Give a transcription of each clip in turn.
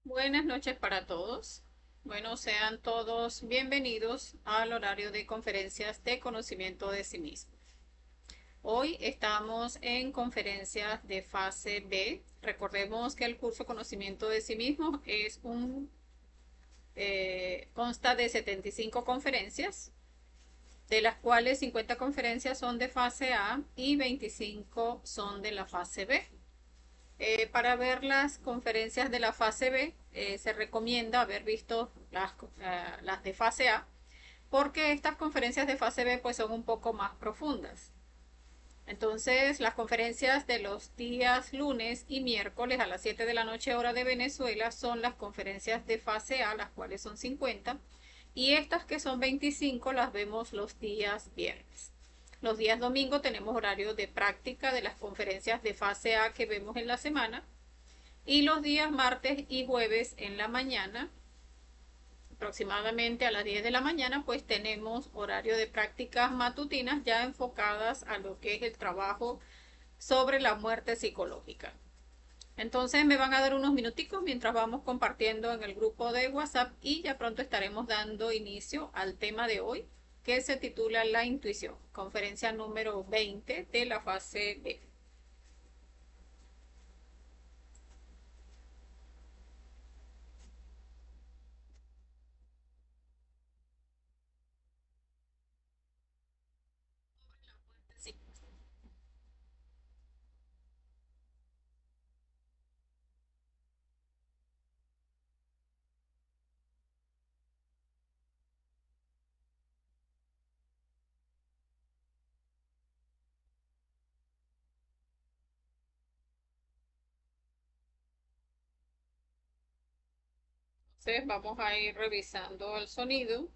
Buenas noches para todos. Bueno, sean todos bienvenidos al horario de conferencias de conocimiento de sí mismo. Hoy estamos en conferencias de fase B. Recordemos que el curso Conocimiento de sí mismo consta de 75 conferencias, de las cuales 50 conferencias son de fase A y 25 son de la fase B. Para ver las conferencias de la fase B, se recomienda haber visto las de fase A, porque estas conferencias de fase B pues, son un poco más profundas. Entonces, las conferencias de los días lunes y miércoles a las 7 de la noche hora de Venezuela son las conferencias de fase A, las cuales son 50, y estas que son 25 las vemos los días viernes. Los días domingo tenemos horario de práctica de las conferencias de fase A que vemos en la semana, y los días martes y jueves en la mañana, aproximadamente a las 10 de la mañana, pues tenemos horario de prácticas matutinas ya enfocadas a lo que es el trabajo sobre la muerte psicológica. Entonces me van a dar unos minuticos mientras vamos compartiendo en el grupo de WhatsApp y ya pronto estaremos dando inicio al tema de hoy, que se titula La intuición, conferencia número 20 de la fase B. Sí. Entonces vamos a ir revisando el sonido.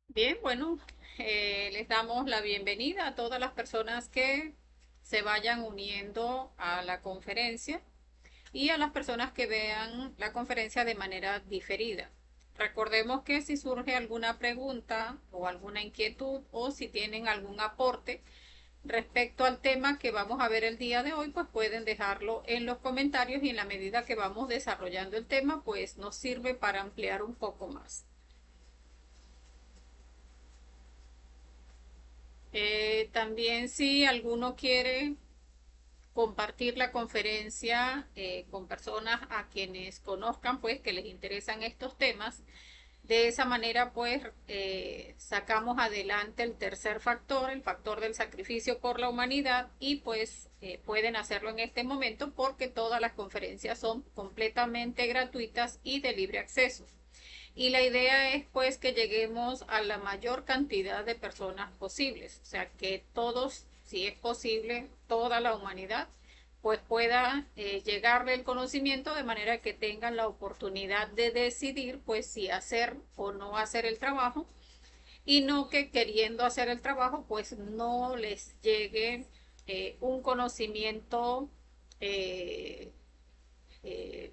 Bien, bueno, les damos la bienvenida a todas las personas que se vayan uniendo a la conferencia y a las personas que vean la conferencia de manera diferida. Recordemos que si surge alguna pregunta o alguna inquietud o si tienen algún aporte respecto al tema que vamos a ver el día de hoy, pues pueden dejarlo en los comentarios y en la medida que vamos desarrollando el tema, pues nos sirve para ampliar un poco más. También si alguno quiere compartir la conferencia con personas a quienes conozcan, pues que les interesan estos temas, de esa manera pues sacamos adelante el tercer factor, el factor del sacrificio por la humanidad, y pues pueden hacerlo en este momento porque todas las conferencias son completamente gratuitas y de libre acceso. Y la idea es pues que lleguemos a la mayor cantidad de personas posibles, o sea, que todos, si es posible, toda la humanidad, pues pueda llegarle el conocimiento de manera que tengan la oportunidad de decidir pues si hacer o no hacer el trabajo, y no que queriendo hacer el trabajo pues no les llegue un conocimiento eh, eh,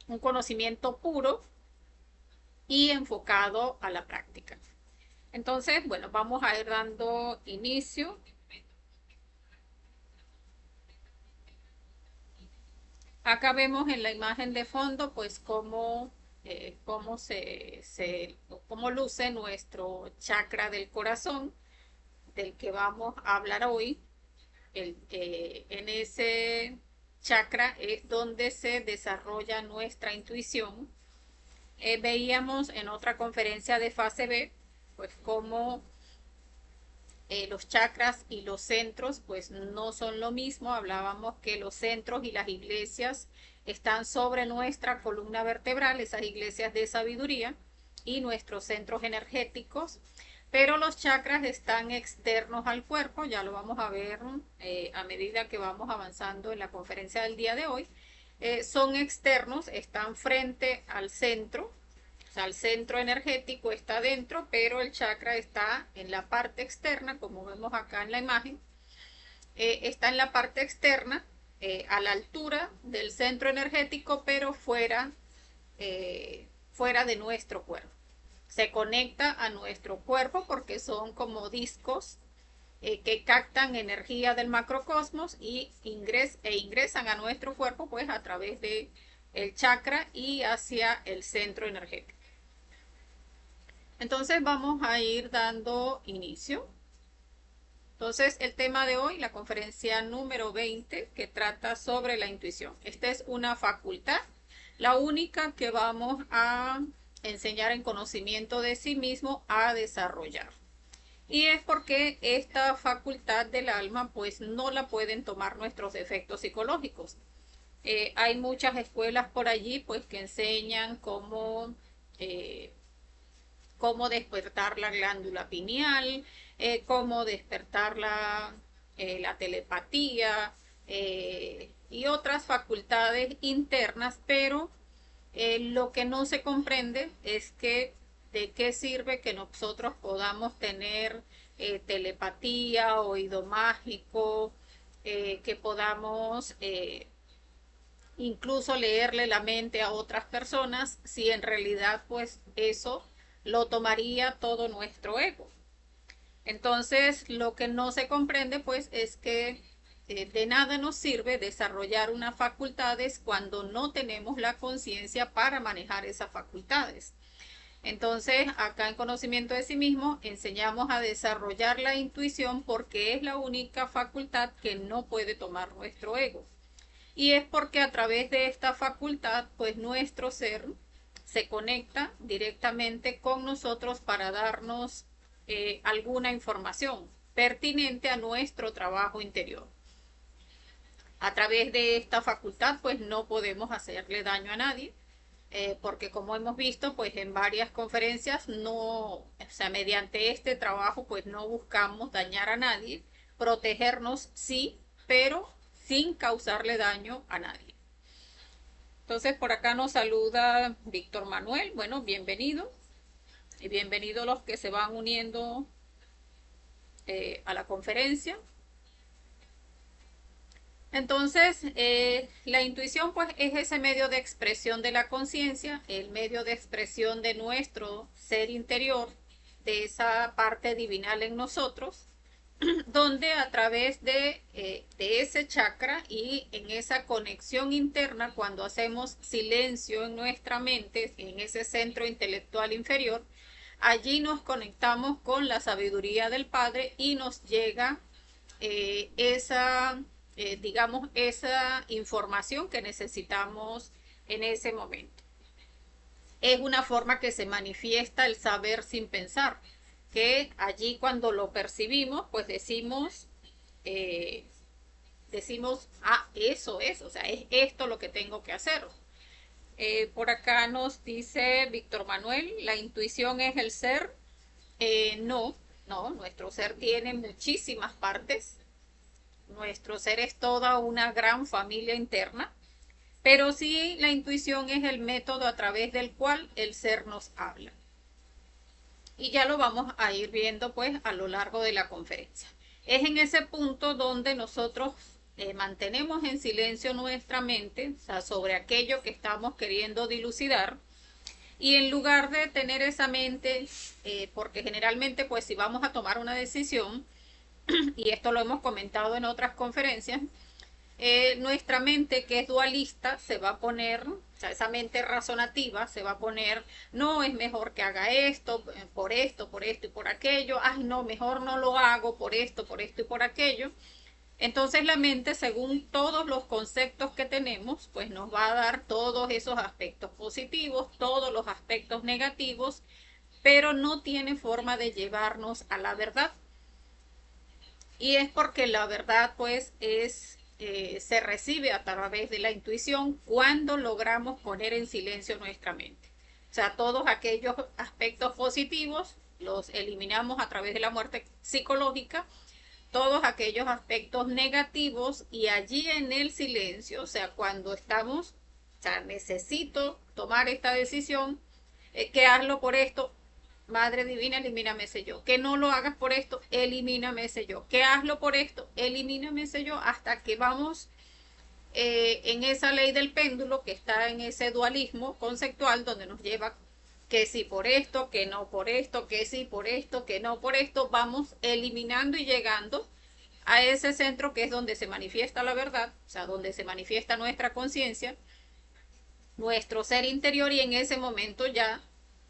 un conocimiento puro y enfocado a la práctica. Entonces, bueno, vamos a ir dando inicio. Acá vemos en la imagen de fondo, pues, cómo luce nuestro chakra del corazón, del que vamos a hablar hoy. En ese chakra es donde se desarrolla nuestra intuición. Veíamos en otra conferencia de fase B, pues, cómo los chakras y los centros pues no son lo mismo. Hablábamos que los centros y las iglesias están sobre nuestra columna vertebral, esas iglesias de sabiduría y nuestros centros energéticos, pero los chakras están externos al cuerpo, ya lo vamos a ver a medida que vamos avanzando en la conferencia del día de hoy. Son externos, están frente al centro, o sea, el centro energético está dentro, pero el chakra está en la parte externa, como vemos acá en la imagen. Está en la parte externa, a la altura del centro energético, pero fuera fuera de nuestro cuerpo. Se conecta a nuestro cuerpo porque son como discos que captan energía del macrocosmos y ingresan a nuestro cuerpo pues a través de el chakra y hacia el centro energético. Entonces vamos a ir dando inicio. Entonces el tema de hoy, la conferencia número 20, que trata sobre la intuición. Esta es una facultad, la única que vamos a enseñar en conocimiento de sí mismo a desarrollar. Y es porque esta facultad del alma pues no la pueden tomar nuestros defectos psicológicos. Hay muchas escuelas por allí pues que enseñan cómo despertar la glándula pineal, cómo despertar la telepatía y otras facultades internas, pero lo que no se comprende es que de qué sirve que nosotros podamos tener telepatía, oído mágico, que podamos incluso leerle la mente a otras personas, si en realidad pues eso lo tomaría todo nuestro ego. Entonces, lo que no se comprende pues es que de nada nos sirve desarrollar unas facultades cuando no tenemos la conciencia para manejar esas facultades. Entonces, acá en conocimiento de sí mismo, enseñamos a desarrollar la intuición porque es la única facultad que no puede tomar nuestro ego. Y es porque a través de esta facultad, pues nuestro ser se conecta directamente con nosotros para darnos alguna información pertinente a nuestro trabajo interior. A través de esta facultad, pues no podemos hacerle daño a nadie, porque como hemos visto, pues en varias conferencias, no, o sea, mediante este trabajo, pues no buscamos dañar a nadie, protegernos sí, pero sin causarle daño a nadie. Entonces por acá nos saluda Víctor Manuel. Bueno, bienvenido. Y bienvenidos los que se van uniendo a la conferencia. Entonces, la intuición pues es ese medio de expresión de la conciencia, el medio de expresión de nuestro ser interior, de esa parte divinal en nosotros, donde a través de ese chakra y en esa conexión interna, cuando hacemos silencio en nuestra mente, en ese centro intelectual inferior, allí nos conectamos con la sabiduría del Padre y nos llega digamos, esa información que necesitamos en ese momento. Es una forma que se manifiesta el saber sin pensar, que allí cuando lo percibimos, pues decimos, ah, eso es, o sea, es esto lo que tengo que hacer. Por acá nos dice Víctor Manuel, la intuición es el ser. No, no, nuestro ser tiene muchísimas partes. Nuestro ser es toda una gran familia interna, pero sí la intuición es el método a través del cual el ser nos habla. Y ya lo vamos a ir viendo pues a lo largo de la conferencia. Es en ese punto donde nosotros mantenemos en silencio nuestra mente, o sea, sobre aquello que estamos queriendo dilucidar, y en lugar de tener esa mente, porque generalmente pues si vamos a tomar una decisión, y esto lo hemos comentado en otras conferencias, nuestra mente que es dualista se va a poner, o sea, esa mente razonativa se va a poner, no, es mejor que haga esto, por esto y por aquello, ay, no, mejor no lo hago por esto y por aquello. Entonces la mente, según todos los conceptos que tenemos, pues nos va a dar todos esos aspectos positivos, todos los aspectos negativos, pero no tiene forma de llevarnos a la verdad. Y es porque la verdad pues se recibe a través de la intuición cuando logramos poner en silencio nuestra mente. O sea, todos aquellos aspectos positivos los eliminamos a través de la muerte psicológica, todos aquellos aspectos negativos, y allí en el silencio, o sea, cuando estamos, o sea, necesito tomar esta decisión, que hazlo por esto, Madre Divina, elimíname ese yo. Que no lo hagas por esto, elimíname ese yo. Que hazlo por esto, elimíname ese yo, hasta que vamos en esa ley del péndulo que está en ese dualismo conceptual donde nos lleva que sí por esto, que no por esto, que sí por esto, que no por esto, vamos eliminando y llegando a ese centro que es donde se manifiesta la verdad, o sea, donde se manifiesta nuestra conciencia, nuestro ser interior, y en ese momento ya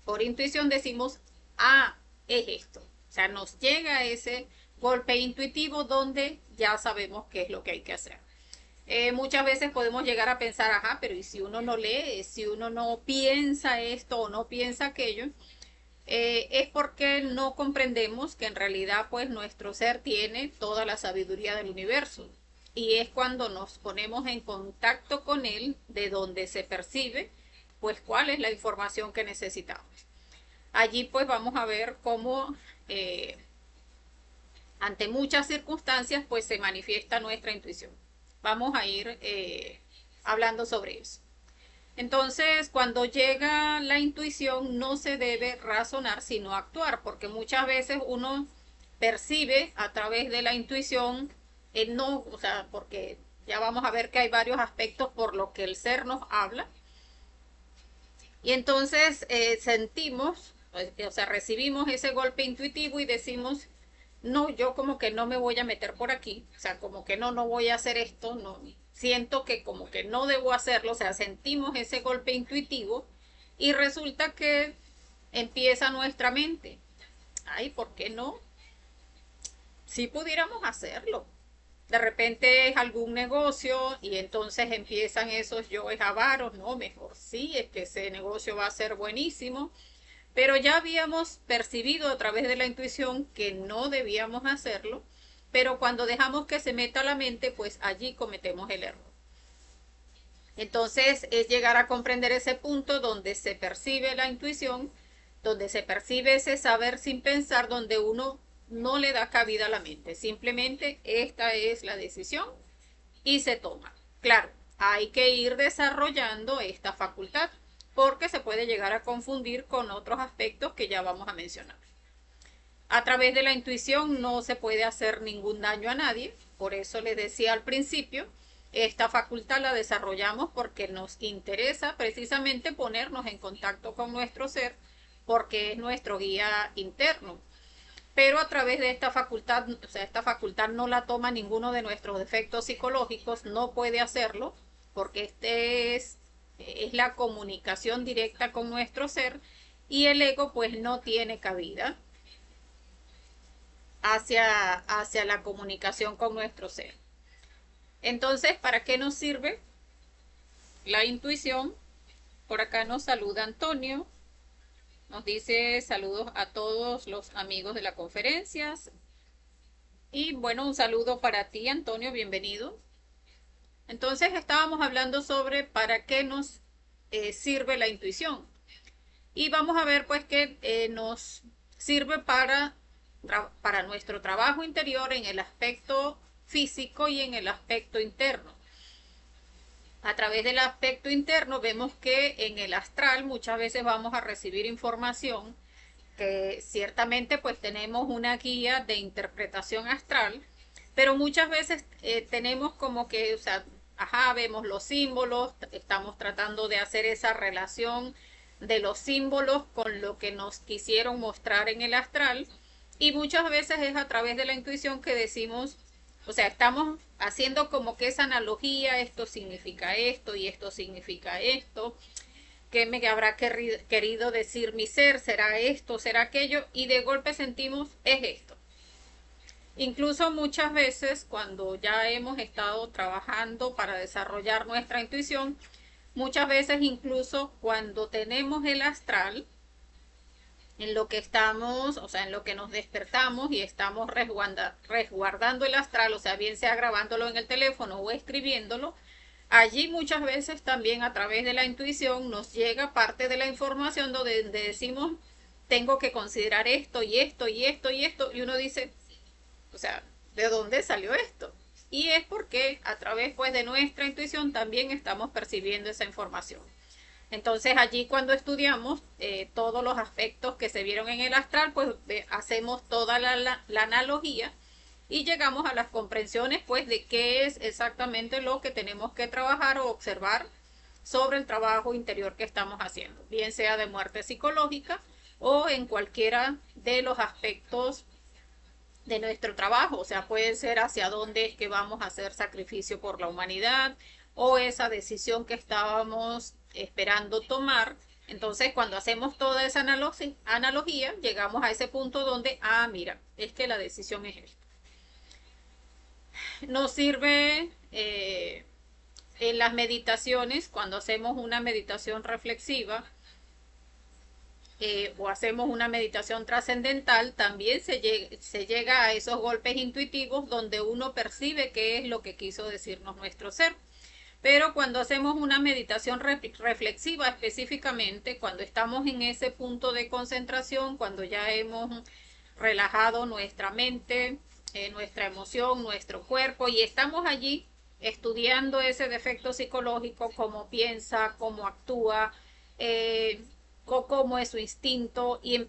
por intuición decimos, ah, es esto. O sea, nos llega ese golpe intuitivo donde ya sabemos qué es lo que hay que hacer. Muchas veces podemos llegar a pensar, ajá, pero ¿y si uno no lee, si uno no piensa esto o no piensa aquello? Es porque no comprendemos que en realidad pues nuestro ser tiene toda la sabiduría del universo, y es cuando nos ponemos en contacto con él de donde se percibe pues cuál es la información que necesitamos. Allí pues vamos a ver cómo ante muchas circunstancias pues se manifiesta nuestra intuición. Vamos a ir hablando sobre eso. Entonces, cuando llega la intuición, no se debe razonar, sino actuar, porque muchas veces uno percibe a través de la intuición, no, o sea, porque ya vamos a ver que hay varios aspectos por lo que el ser nos habla, y entonces sentimos, o sea, recibimos ese golpe intuitivo y decimos, no, yo como que no me voy a meter por aquí, o sea, como que no voy a hacer esto, no, siento que como que no debo hacerlo, o sea, sentimos ese golpe intuitivo y resulta que empieza nuestra mente. Ay, ¿por qué no? Si pudiéramos hacerlo. De repente es algún negocio y entonces empiezan esos yoes avaros, no, mejor sí, es que ese negocio va a ser buenísimo, pero ya habíamos percibido a través de la intuición que no debíamos hacerlo, pero cuando dejamos que se meta la mente, pues allí cometemos el error. Entonces es llegar a comprender ese punto donde se percibe la intuición, donde se percibe ese saber sin pensar, donde uno no le da cabida a la mente. Simplemente esta es la decisión y se toma. Claro, hay que ir desarrollando esta facultad porque se puede llegar a confundir con otros aspectos que ya vamos a mencionar. A través de la intuición no se puede hacer ningún daño a nadie, por eso les decía al principio, esta facultad la desarrollamos porque nos interesa precisamente ponernos en contacto con nuestro ser, porque es nuestro guía interno. Pero a través de esta facultad, o sea, esta facultad no la toma ninguno de nuestros defectos psicológicos, no puede hacerlo, porque es la comunicación directa con nuestro ser, y el ego pues no tiene cabida hacia la comunicación con nuestro ser. Entonces, ¿para qué nos sirve la intuición? Por acá nos saluda Antonio, nos dice saludos a todos los amigos de la conferencia. Y bueno, un saludo para ti, Antonio, bienvenido. Entonces estábamos hablando sobre para qué nos sirve la intuición. Y vamos a ver pues que nos sirve para nuestro trabajo interior en el aspecto físico y en el aspecto interno. A través del aspecto interno vemos que en el astral muchas veces vamos a recibir información que ciertamente pues tenemos una guía de interpretación astral, pero muchas veces tenemos como que, o sea, ajá, vemos los símbolos, estamos tratando de hacer esa relación de los símbolos con lo que nos quisieron mostrar en el astral, y muchas veces es a través de la intuición que decimos, o sea, estamos haciendo como que esa analogía, esto significa esto y esto significa esto, qué me habrá querido decir mi ser, será esto, será aquello, y de golpe sentimos es esto. Incluso muchas veces cuando ya hemos estado trabajando para desarrollar nuestra intuición, muchas veces incluso cuando tenemos el astral, en lo que estamos, o sea, en lo que nos despertamos y estamos resguardando el astral, o sea, bien sea grabándolo en el teléfono o escribiéndolo, allí muchas veces también a través de la intuición nos llega parte de la información donde decimos, tengo que considerar esto y esto y esto y esto, y uno dice, o sea, ¿de dónde salió esto? Y es porque a través pues de nuestra intuición también estamos percibiendo esa información. Entonces allí cuando estudiamos todos los aspectos que se vieron en el astral, pues hacemos toda la analogía y llegamos a las comprensiones pues de qué es exactamente lo que tenemos que trabajar o observar sobre el trabajo interior que estamos haciendo, bien sea de muerte psicológica o en cualquiera de los aspectos de nuestro trabajo, o sea, puede ser hacia dónde es que vamos a hacer sacrificio por la humanidad o esa decisión que estábamos esperando tomar. Entonces, cuando hacemos toda esa analogía, llegamos a ese punto donde, mira, es que la decisión es esta. Nos sirve en las meditaciones, cuando hacemos una meditación reflexiva, o hacemos una meditación trascendental, también se llega a esos golpes intuitivos donde uno percibe qué es lo que quiso decirnos nuestro ser. Pero cuando hacemos una meditación reflexiva específicamente, cuando estamos en ese punto de concentración, cuando ya hemos relajado nuestra mente, nuestra emoción, nuestro cuerpo, y estamos allí estudiando ese defecto psicológico, cómo piensa, cómo actúa, cómo es su instinto, y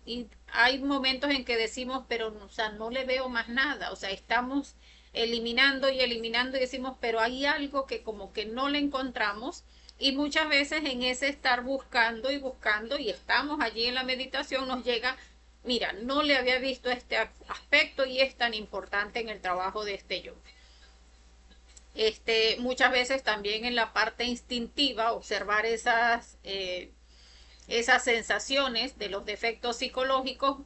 hay momentos en que decimos, pero o sea, no le veo más nada, o sea, estamos eliminando y eliminando y decimos, pero hay algo que como que no le encontramos, y muchas veces en ese estar buscando y buscando y estamos allí en la meditación nos llega, mira, no le había visto este aspecto y es tan importante en el trabajo de este yo. Muchas veces también en la parte instintiva observar esas sensaciones de los defectos psicológicos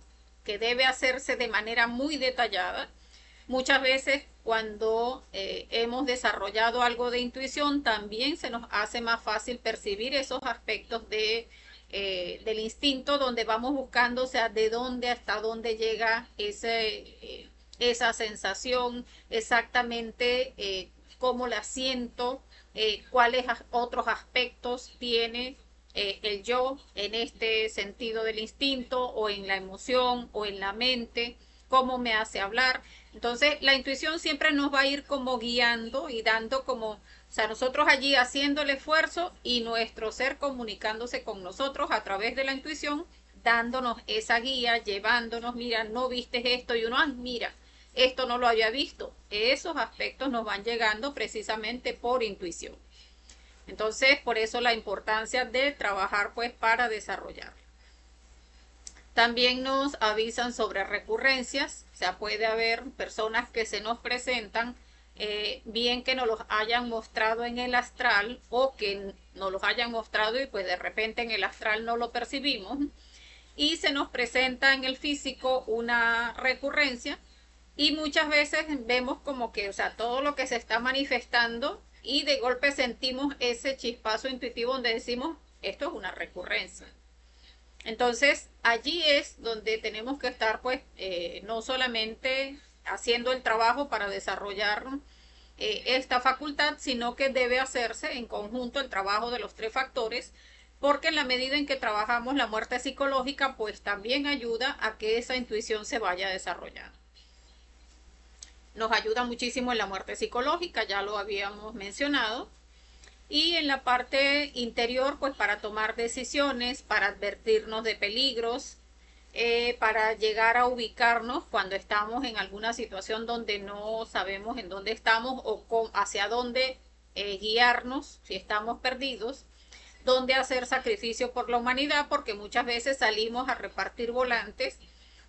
que debe hacerse de manera muy detallada. Muchas veces cuando hemos desarrollado algo de intuición, también se nos hace más fácil percibir esos aspectos del instinto donde vamos buscando, o sea, de dónde hasta dónde llega esa sensación, exactamente cómo la siento, cuáles otros aspectos tiene el yo en este sentido del instinto o en la emoción o en la mente, cómo me hace hablar. Entonces, la intuición siempre nos va a ir como guiando y dando como, o sea, nosotros allí haciendo el esfuerzo y nuestro ser comunicándose con nosotros a través de la intuición, dándonos esa guía, llevándonos, mira, no viste esto y uno, mira, esto no lo había visto. Esos aspectos nos van llegando precisamente por intuición. Entonces, por eso la importancia de trabajar pues para desarrollar. También nos avisan sobre recurrencias, o sea, puede haber personas que se nos presentan, bien que nos los hayan mostrado en el astral o que nos los hayan mostrado y pues de repente en el astral no lo percibimos y se nos presenta en el físico una recurrencia y muchas veces vemos como que, o sea, todo lo que se está manifestando y de golpe sentimos ese chispazo intuitivo donde decimos, esto es una recurrencia. Entonces, allí es donde tenemos que estar, pues, no solamente haciendo el trabajo para desarrollar esta facultad, sino que debe hacerse en conjunto el trabajo de los tres factores, porque en la medida en que trabajamos la muerte psicológica, pues también ayuda a que esa intuición se vaya desarrollando. Nos ayuda muchísimo en la muerte psicológica, ya lo habíamos mencionado. Y en la parte interior, pues para tomar decisiones, para advertirnos de peligros, para llegar a ubicarnos cuando estamos en alguna situación donde no sabemos en dónde estamos o hacia dónde guiarnos si estamos perdidos, dónde hacer sacrificio por la humanidad, porque muchas veces salimos a repartir volantes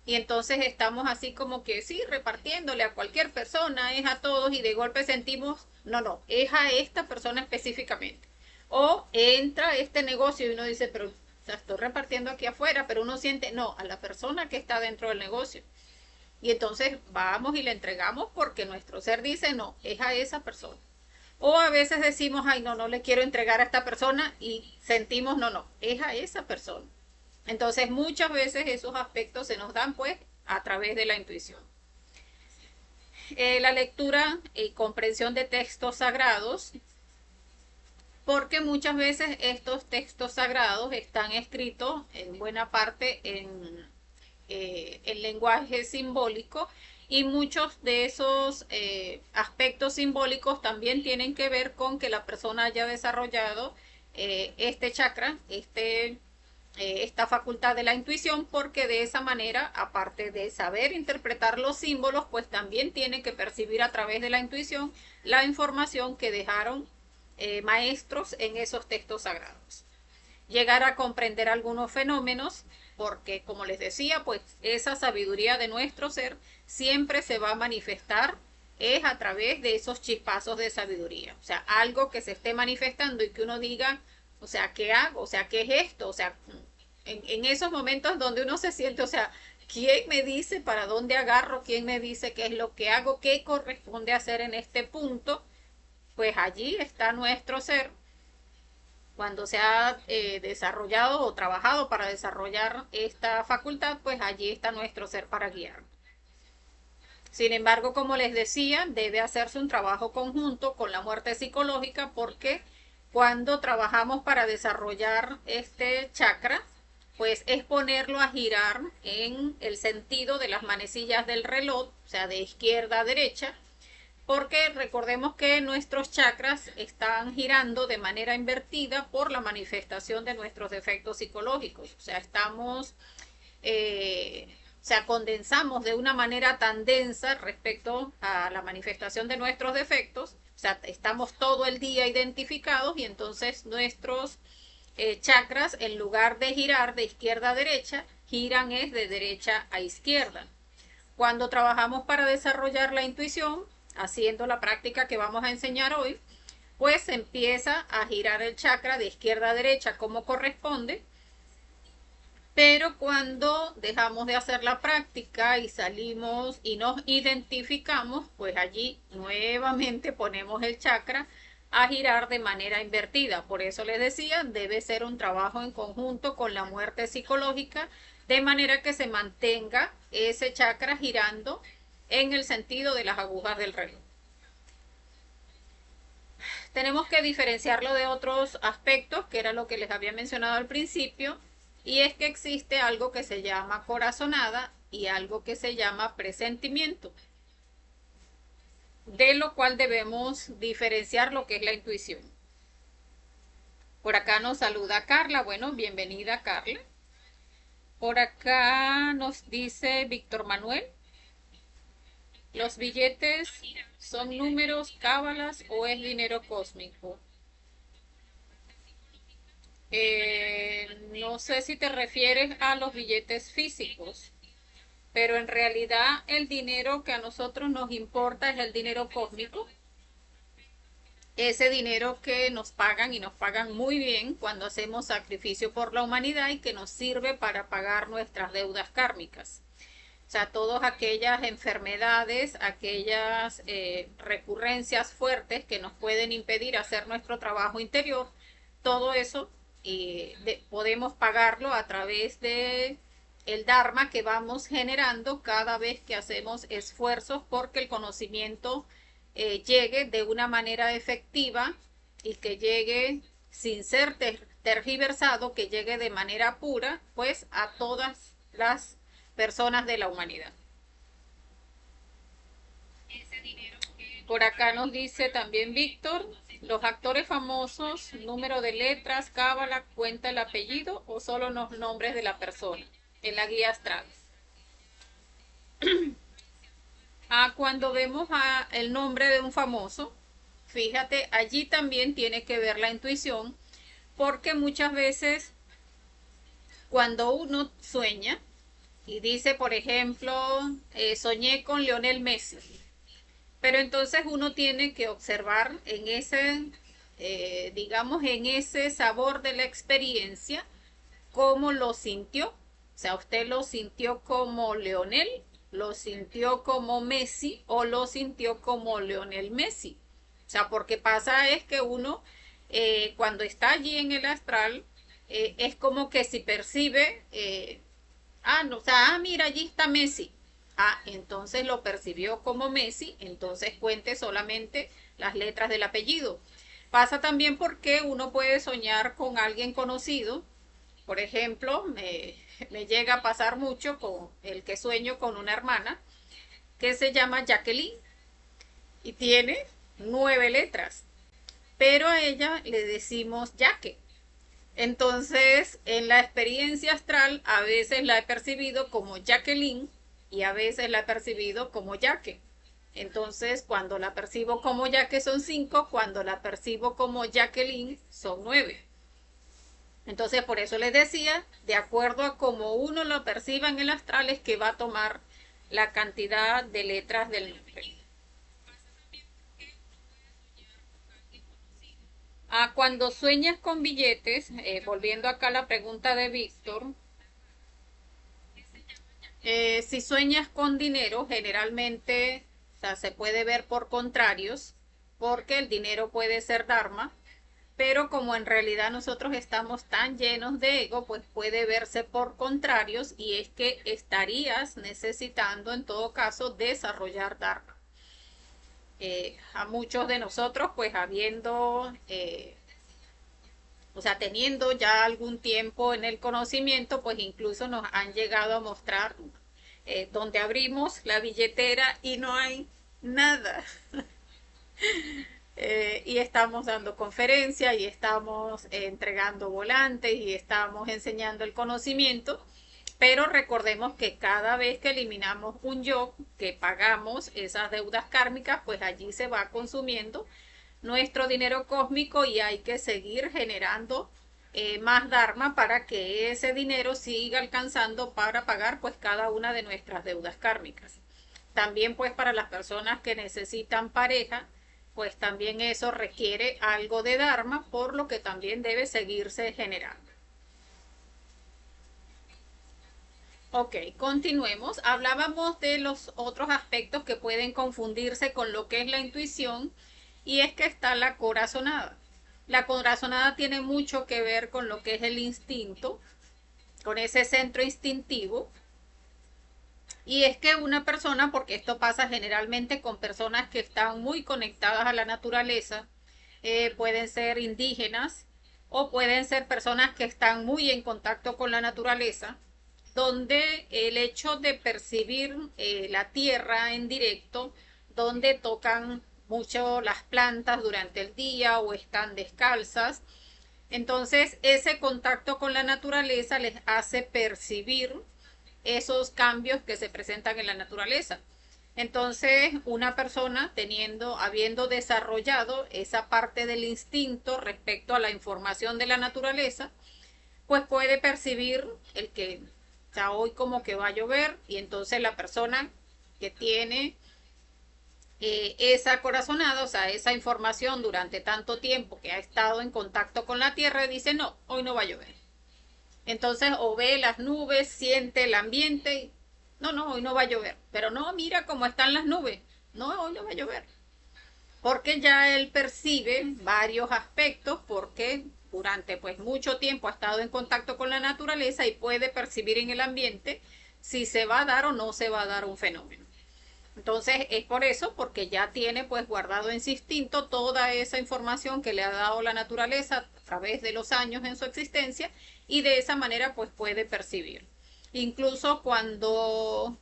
y entonces estamos así como que sí, repartiéndole a cualquier persona, es a todos y de golpe sentimos, no, es a esta persona específicamente. O entra este negocio y uno dice, pero o sea, estoy repartiendo aquí afuera, pero uno siente, no, a la persona que está dentro del negocio. Y entonces vamos y le entregamos porque nuestro ser dice, no, es a esa persona. O a veces decimos, ay, no le quiero entregar a esta persona y sentimos, no, es a esa persona. Entonces muchas veces esos aspectos se nos dan pues a través de la intuición. La lectura y comprensión de textos sagrados, porque muchas veces estos textos sagrados están escritos en buena parte en lenguaje simbólico y muchos de esos aspectos simbólicos también tienen que ver con que la persona haya desarrollado este chakra, esta facultad de la intuición, porque de esa manera, aparte de saber interpretar los símbolos, pues también tiene que percibir a través de la intuición la información que dejaron maestros en esos textos sagrados. Llegar a comprender algunos fenómenos, porque como les decía, pues esa sabiduría de nuestro ser siempre se va a manifestar es a través de esos chispazos de sabiduría. O sea, algo que se esté manifestando y que uno diga, o sea, ¿qué hago? O sea, ¿qué es esto? O sea, en esos momentos donde uno se siente, o sea, ¿quién me dice para dónde agarro? ¿Quién me dice qué es lo que hago? ¿Qué corresponde hacer en este punto? Pues allí está nuestro ser cuando se ha desarrollado o trabajado para desarrollar esta facultad, pues allí está nuestro ser para guiar. Sin embargo, como les decía, debe hacerse un trabajo conjunto con la muerte psicológica, porque cuando trabajamos para desarrollar este chakra, pues es ponerlo a girar en el sentido de las manecillas del reloj, o sea, de izquierda a derecha, porque recordemos que nuestros chakras están girando de manera invertida por la manifestación de nuestros defectos psicológicos. O sea, o sea, condensamos de una manera tan densa respecto a la manifestación de nuestros defectos. O sea, estamos todo el día identificados y entonces nuestros chakras, en lugar de girar de izquierda a derecha, giran es de derecha a izquierda. Cuando trabajamos para desarrollar la intuición, haciendo la práctica que vamos a enseñar hoy, pues empieza a girar el chakra de izquierda a derecha como corresponde, pero cuando dejamos de hacer la práctica y salimos y nos identificamos, pues allí nuevamente ponemos el chakra a girar de manera invertida. Por eso les decía, debe ser un trabajo en conjunto con la muerte psicológica, de manera que se mantenga ese chakra girando en el sentido de las agujas del reloj. Tenemos que diferenciarlo de otros aspectos, que era lo que les había mencionado al principio, y es que existe algo que se llama corazonada y algo que se llama presentimiento, de lo cual debemos diferenciar lo que es la intuición. Por acá nos saluda Carla. Bueno, bienvenida Carla. Por acá nos dice Víctor Manuel: ¿los billetes son números, cábalas o es dinero cósmico? No sé si te refieres a los billetes físicos, pero en realidad el dinero que a nosotros nos importa es el dinero cósmico, ese dinero que nos pagan y nos pagan muy bien cuando hacemos sacrificio por la humanidad y que nos sirve para pagar nuestras deudas kármicas. O sea, todas aquellas enfermedades, aquellas recurrencias fuertes que nos pueden impedir hacer nuestro trabajo interior, todo eso podemos pagarlo a través de el Dharma que vamos generando cada vez que hacemos esfuerzos porque el conocimiento llegue de una manera efectiva y que llegue sin ser tergiversado, que llegue de manera pura, pues a todas las personas de la humanidad. Por acá nos dice también Víctor: ¿los actores famosos, número de letras, cábala, cuenta el apellido o solo los nombres de la persona en la guía astral? Cuando vemos el nombre de un famoso, fíjate, allí también tiene que ver la intuición, porque muchas veces cuando uno sueña y dice, por ejemplo, soñé con Lionel Messi, pero entonces uno tiene que observar en ese, digamos, en ese sabor de la experiencia, cómo lo sintió. O sea, usted lo sintió como Lionel, lo sintió como Messi o lo sintió como Lionel Messi. O sea, porque pasa es que uno, cuando está allí en el astral, es como que si percibe, no, o sea, mira, allí está Messi. Entonces lo percibió como Messi, entonces cuente solamente las letras del apellido. Pasa también porque uno puede soñar con alguien conocido. Por ejemplo, me llega a pasar mucho con el que sueño con una hermana que se llama Jacqueline y tiene 9 letras, pero a ella le decimos Jaque. Entonces, en la experiencia astral, a veces la he percibido como Jacqueline y a veces la he percibido como Jaque. Entonces, cuando la percibo como Jaque son 5, cuando la percibo como Jacqueline son 9. Entonces, por eso les decía, de acuerdo a cómo uno lo perciba en el astral, es que va a tomar la cantidad de letras del nombre. Cuando sueñas con billetes, volviendo acá a la pregunta de Víctor, si sueñas con dinero, generalmente, o sea, se puede ver por contrarios, porque el dinero puede ser Dharma, pero como en realidad nosotros estamos tan llenos de ego, pues puede verse por contrarios y es que estarías necesitando en todo caso desarrollar Dharma. A muchos de nosotros, pues habiendo, o sea, teniendo ya algún tiempo en el conocimiento, pues incluso nos han llegado a mostrar donde abrimos la billetera y no hay nada. Y estamos dando conferencias y estamos entregando volantes y estamos enseñando el conocimiento, pero recordemos que cada vez que eliminamos un yo, que pagamos esas deudas kármicas, pues allí se va consumiendo nuestro dinero cósmico y hay que seguir generando más Dharma para que ese dinero siga alcanzando para pagar pues cada una de nuestras deudas kármicas. También pues para las personas que necesitan pareja, pues también eso requiere algo de Dharma, por lo que también debe seguirse generando. Ok, continuemos. Hablábamos de los otros aspectos que pueden confundirse con lo que es la intuición y es que está la corazonada. La corazonada tiene mucho que ver con lo que es el instinto, con ese centro instintivo. Y es que una persona, porque esto pasa generalmente con personas que están muy conectadas a la naturaleza, pueden ser indígenas o pueden ser personas que están muy en contacto con la naturaleza, donde el hecho de percibir la tierra en directo, donde tocan mucho las plantas durante el día o están descalzas, entonces ese contacto con la naturaleza les hace percibir esos cambios que se presentan en la naturaleza. Entonces, una persona habiendo desarrollado esa parte del instinto respecto a la información de la naturaleza, pues puede percibir el que ya hoy como que va a llover y entonces la persona que tiene esa corazonada, o sea, esa información durante tanto tiempo que ha estado en contacto con la tierra, dice, no, hoy no va a llover. Entonces, o ve las nubes, siente el ambiente, y, no, no, hoy no va a llover. Pero no, mira cómo están las nubes. No, hoy no va a llover. Porque ya él percibe varios aspectos, porque durante pues mucho tiempo ha estado en contacto con la naturaleza y puede percibir en el ambiente si se va a dar o no se va a dar un fenómeno. Entonces es por eso, porque ya tiene pues guardado en su instinto toda esa información que le ha dado la naturaleza a través de los años en su existencia y de esa manera pues puede percibir. Incluso cuando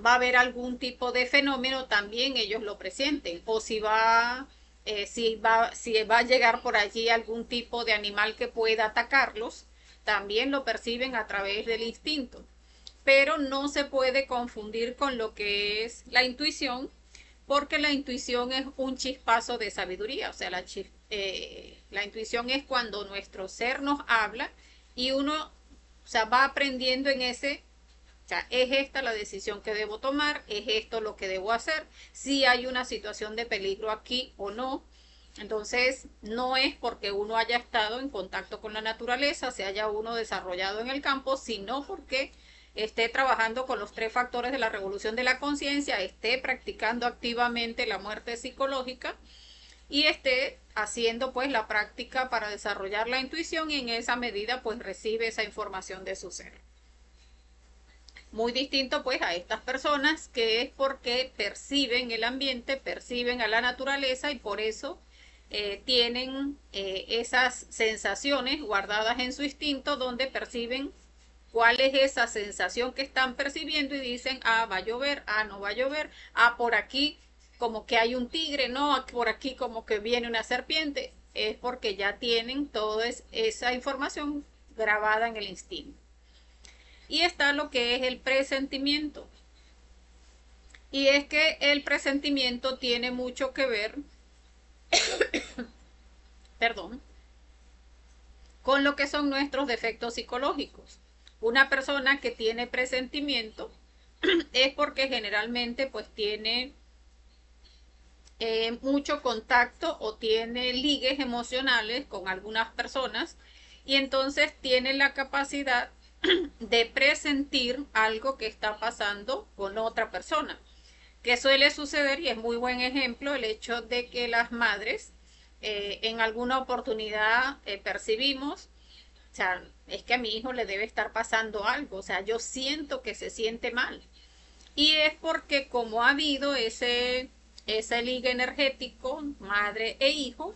va a haber algún tipo de fenómeno, también ellos lo presienten. O si va a llegar por allí algún tipo de animal que pueda atacarlos, también lo perciben a través del instinto. Pero no se puede confundir con lo que es la intuición, porque la intuición es un chispazo de sabiduría, o sea, la intuición es cuando nuestro ser nos habla y uno, o sea, va aprendiendo en ese, o sea, es esta la decisión que debo tomar, es esto lo que debo hacer, si hay una situación de peligro aquí o no. Entonces, no es porque uno haya estado en contacto con la naturaleza, se haya uno desarrollado en el campo, sino porque esté trabajando con los 3 factores de la revolución de la conciencia, esté practicando activamente la muerte psicológica y esté haciendo pues la práctica para desarrollar la intuición y en esa medida pues recibe esa información de su ser. Muy distinto pues a estas personas que es porque perciben el ambiente, perciben a la naturaleza y por eso tienen esas sensaciones guardadas en su instinto donde perciben cuál es esa sensación que están percibiendo y dicen, va a llover, no va a llover, por aquí como que hay un tigre, no, por aquí como que viene una serpiente. es porque ya tienen toda esa información grabada en el instinto. Y está lo que es el presentimiento. Y es que el presentimiento tiene mucho que ver, perdón, con lo que son nuestros defectos psicológicos. Una persona que tiene presentimiento es porque generalmente pues tiene mucho contacto o tiene ligues emocionales con algunas personas y entonces tiene la capacidad de presentir algo que está pasando con otra persona. Que suele suceder, y es muy buen ejemplo, el hecho de que las madres en alguna oportunidad percibimos, o sea, es que a mi hijo le debe estar pasando algo, o sea, yo siento que se siente mal. Y es porque como ha habido ese liga energético, madre e hijo,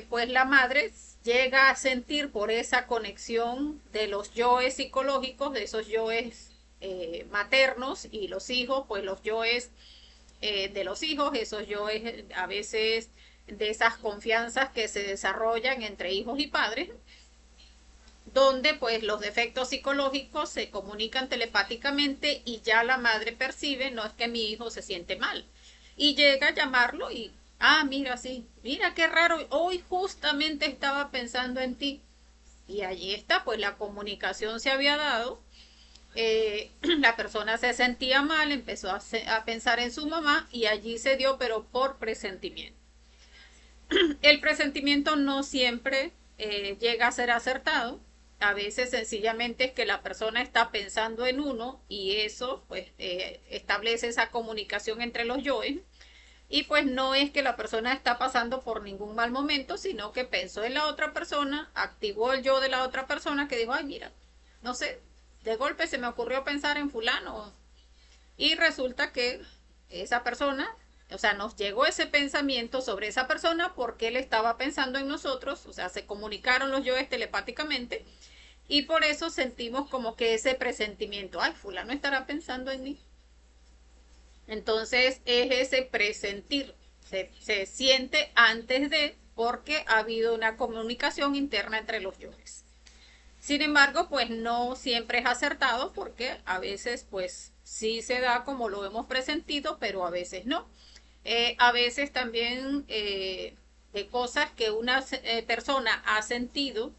pues la madre llega a sentir por esa conexión de los yoes psicológicos, de esos yoes maternos y los hijos, pues los yoes de los hijos, esos yoes a veces de esas confianzas que se desarrollan entre hijos y padres, donde pues los defectos psicológicos se comunican telepáticamente y ya la madre percibe, no es que mi hijo se siente mal. Y llega a llamarlo y, ah, mira, sí, mira qué raro, hoy justamente estaba pensando en ti. Y allí está, pues la comunicación se había dado, la persona se sentía mal, empezó a pensar en su mamá y allí se dio, pero por presentimiento. El presentimiento no siempre llega a ser acertado. A veces sencillamente es que la persona está pensando en uno y eso pues establece esa comunicación entre los yoes. Y pues no es que la persona está pasando por ningún mal momento, sino que pensó en la otra persona, activó el yo de la otra persona que dijo, ay mira, no sé, de golpe se me ocurrió pensar en fulano. Y resulta que esa persona, o sea, nos llegó ese pensamiento sobre esa persona porque él estaba pensando en nosotros, o sea, se comunicaron los yoes telepáticamente y por eso sentimos como que ese presentimiento, ay, fulano estará pensando en mí. Entonces es ese presentir, se siente antes de, porque ha habido una comunicación interna entre los yoes. Sin embargo, pues no siempre es acertado porque a veces pues sí se da como lo hemos presentido, pero a veces no. A veces también de cosas que una persona ha sentido,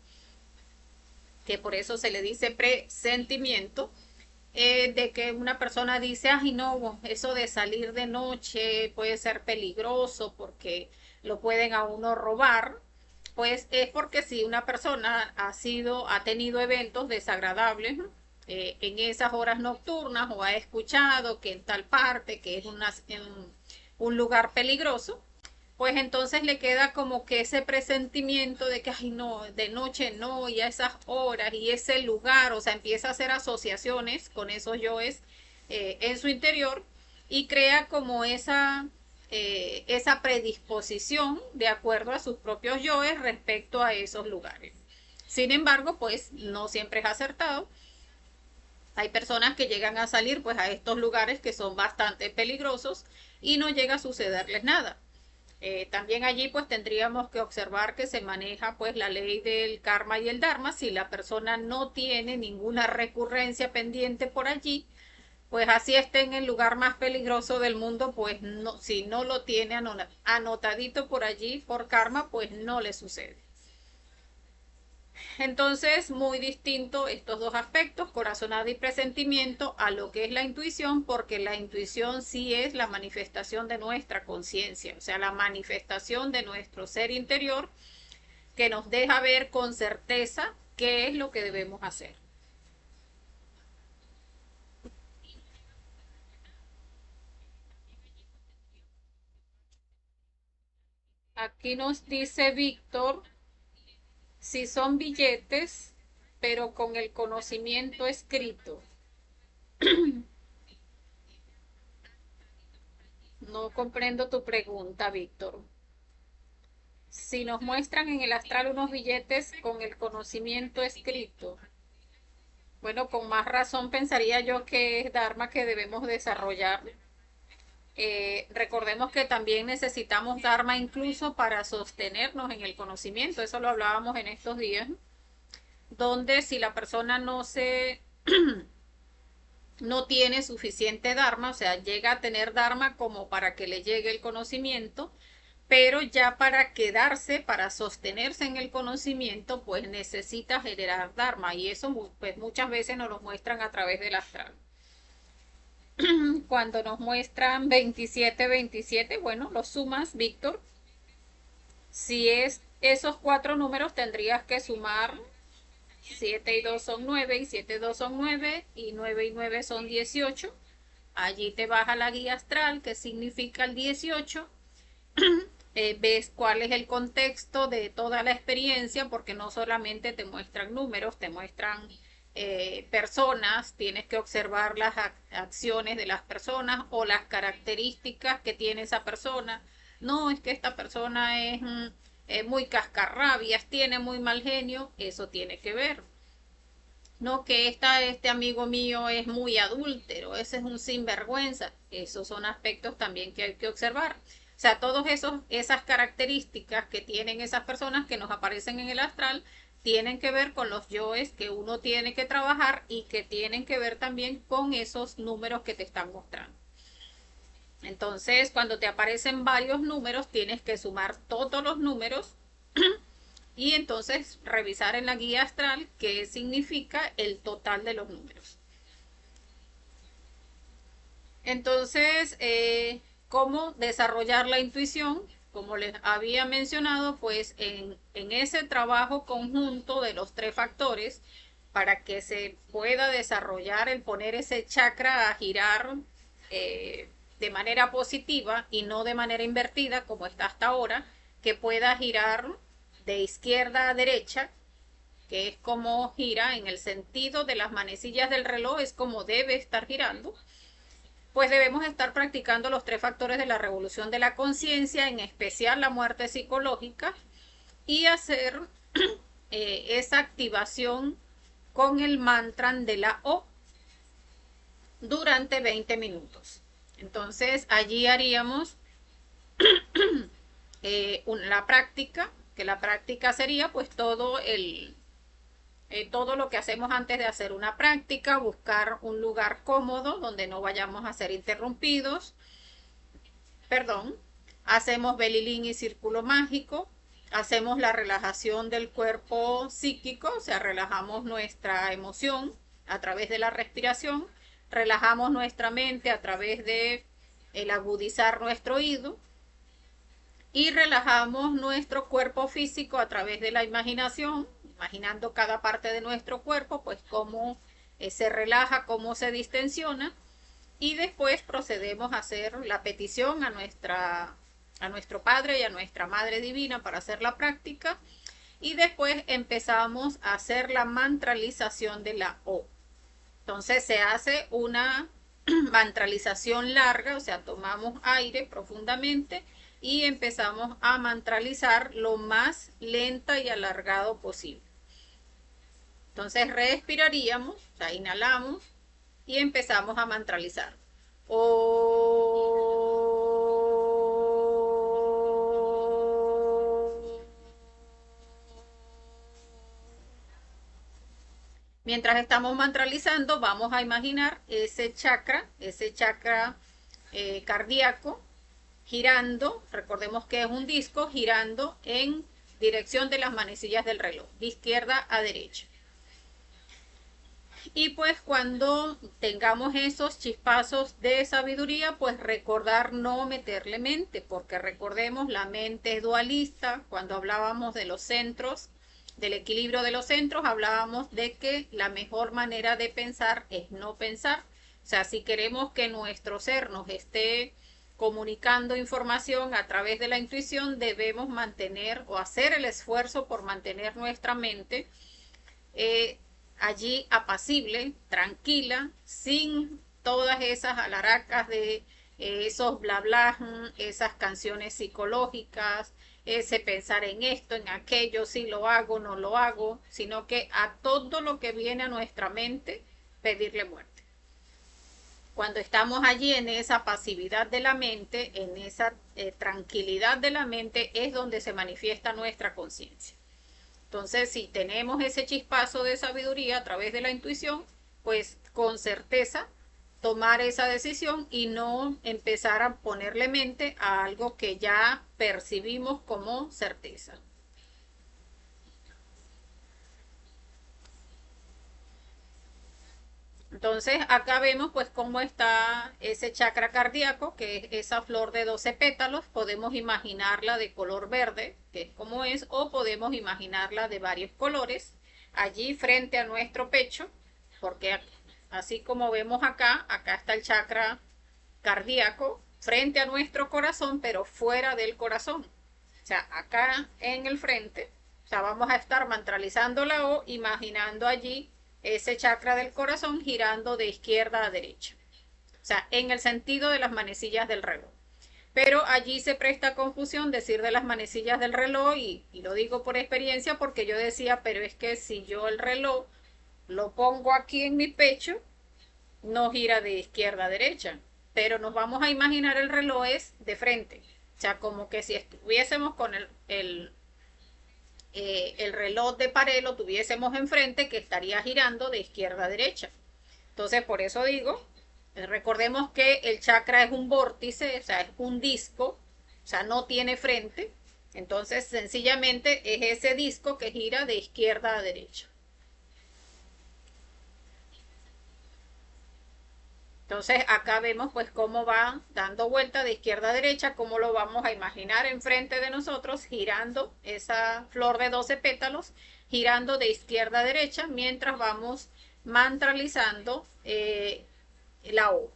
que por eso se le dice presentimiento, de que una persona dice, ay no, eso de salir de noche puede ser peligroso porque lo pueden a uno robar, pues es porque si una persona ha tenido eventos desagradables, ¿no? En esas horas nocturnas o ha escuchado que en tal parte, que es un lugar peligroso, pues entonces le queda como que ese presentimiento de que, ay, no, de noche no, y a esas horas y ese lugar, o sea, empieza a hacer asociaciones con esos yoes en su interior y crea como esa predisposición de acuerdo a sus propios yoes respecto a esos lugares. Sin embargo, pues no siempre es acertado. Hay personas que llegan a salir pues a estos lugares que son bastante peligrosos y no llega a sucederles nada. También allí pues tendríamos que observar que se maneja pues la ley del karma y el dharma. Si la persona no tiene ninguna recurrencia pendiente por allí, pues así esté en el lugar más peligroso del mundo, pues no, si no lo tiene anotadito por allí por karma, pues no le sucede. Entonces, muy distinto estos dos aspectos, corazonada y presentimiento, a lo que es la intuición, porque la intuición sí es la manifestación de nuestra conciencia, o sea, la manifestación de nuestro ser interior que nos deja ver con certeza qué es lo que debemos hacer. Aquí nos dice Víctor si son billetes, pero con el conocimiento escrito. No comprendo tu pregunta, Víctor. Si nos muestran en el astral unos billetes con el conocimiento escrito, bueno, con más razón pensaría yo que es Dharma que debemos desarrollar. Recordemos que también necesitamos Dharma incluso para sostenernos en el conocimiento, eso lo hablábamos en estos días, donde si la persona no tiene suficiente Dharma, o sea, llega a tener Dharma como para que le llegue el conocimiento, pero ya para quedarse, para sostenerse en el conocimiento, pues necesita generar Dharma y eso pues muchas veces nos lo muestran a través del astral. Cuando nos muestran 27, 27, bueno, los sumas, Víctor. Si es esos cuatro números, tendrías que sumar 7 y 2 son 9 y 7 y 2 son 9 y 9 y 9 son 18. Allí te baja la guía astral, que significa el 18. Ves cuál es el contexto de toda la experiencia, porque no solamente te muestran números, te muestran personas, tienes que observar las acciones de las personas o las características que tiene esa persona. No, es que esta persona es muy cascarrabias, tiene muy mal genio, eso tiene que ver. No, que este amigo mío es muy adúltero, ese es un sinvergüenza. Esos son aspectos también que hay que observar. O sea, todas esas características que tienen esas personas que nos aparecen en el astral tienen que ver con los yoes que uno tiene que trabajar y que tienen que ver también con esos números que te están mostrando. Entonces, cuando te aparecen varios números, tienes que sumar todos los números y entonces revisar en la guía astral qué significa el total de los números. Entonces, ¿cómo desarrollar la intuición? Como les había mencionado, pues en ese trabajo conjunto de los tres factores, para que se pueda desarrollar el poner ese chakra a girar de manera positiva y no de manera invertida como está hasta ahora, que pueda girar de izquierda a derecha, que es como gira en el sentido de las manecillas del reloj, es como debe estar girando, pues debemos estar practicando los tres factores de la revolución de la conciencia, en especial la muerte psicológica, y hacer esa activación con el mantra de la O durante 20 minutos. Entonces allí haríamos la práctica, que la práctica sería pues todo lo que hacemos antes de hacer una práctica, buscar un lugar cómodo donde no vayamos a ser interrumpidos. Perdón, hacemos belilín y círculo mágico, hacemos la relajación del cuerpo psíquico, o sea, relajamos nuestra emoción a través de la respiración, relajamos nuestra mente a través de el agudizar nuestro oído y relajamos nuestro cuerpo físico a través de la imaginación, imaginando cada parte de nuestro cuerpo, pues cómo se relaja, cómo se distensiona, y después procedemos a hacer la petición a nuestro Padre y a nuestra Madre Divina para hacer la práctica, y después empezamos a hacer la mantralización de la O. Entonces se hace una mantralización larga, o sea, tomamos aire profundamente y empezamos a mantralizar lo más lenta y alargado posible. Entonces respiraríamos, o sea, inhalamos y empezamos a mantralizar. Mientras estamos mantralizando, vamos a imaginar ese chakra cardíaco, girando, recordemos que es un disco, girando en dirección de las manecillas del reloj, de izquierda a derecha. Y pues cuando tengamos esos chispazos de sabiduría, pues recordar no meterle mente, porque recordemos, la mente es dualista. Cuando hablábamos de los centros, del equilibrio de los centros, hablábamos de que la mejor manera de pensar es no pensar. O sea, si queremos que nuestro ser nos esté comunicando información a través de la intuición, debemos mantener o hacer el esfuerzo por mantener nuestra mente allí apacible, tranquila, sin todas esas alaracas de esos bla bla, esas canciones psicológicas, ese pensar en esto, en aquello, si lo hago, no lo hago, sino que a todo lo que viene a nuestra mente, pedirle muerte. Cuando estamos allí en esa pasividad de la mente, en esa tranquilidad de la mente, es donde se manifiesta nuestra conciencia. Entonces, si tenemos ese chispazo de sabiduría a través de la intuición, pues con certeza tomar esa decisión y no empezar a ponerle mente a algo que ya percibimos como certeza. Entonces, acá vemos pues cómo está ese chakra cardíaco, que es esa flor de 12 pétalos. Podemos imaginarla de color verde, que es como es, o podemos imaginarla de varios colores, allí frente a nuestro pecho, porque así como vemos acá, acá está el chakra cardíaco frente a nuestro corazón, pero fuera del corazón. O sea, acá en el frente, o sea, vamos a estar mantralizando la O, imaginando allí ese chakra del corazón girando de izquierda a derecha. O sea, en el sentido de las manecillas del reloj. Pero allí se presta confusión decir de las manecillas del reloj y lo digo por experiencia porque yo decía, pero es que si yo el reloj lo pongo aquí en mi pecho, no gira de izquierda a derecha, pero nos vamos a imaginar el reloj es de frente. O sea, como que si estuviésemos con el reloj de pared, lo tuviésemos enfrente, que estaría girando de izquierda a derecha. Entonces, por eso digo, recordemos que el chakra es un vórtice, o sea, es un disco, o sea, no tiene frente. Entonces, sencillamente es ese disco que gira de izquierda a derecha. Entonces acá vemos pues cómo va dando vuelta de izquierda a derecha, cómo lo vamos a imaginar enfrente de nosotros, girando esa flor de 12 pétalos, girando de izquierda a derecha, mientras vamos mantralizando la O.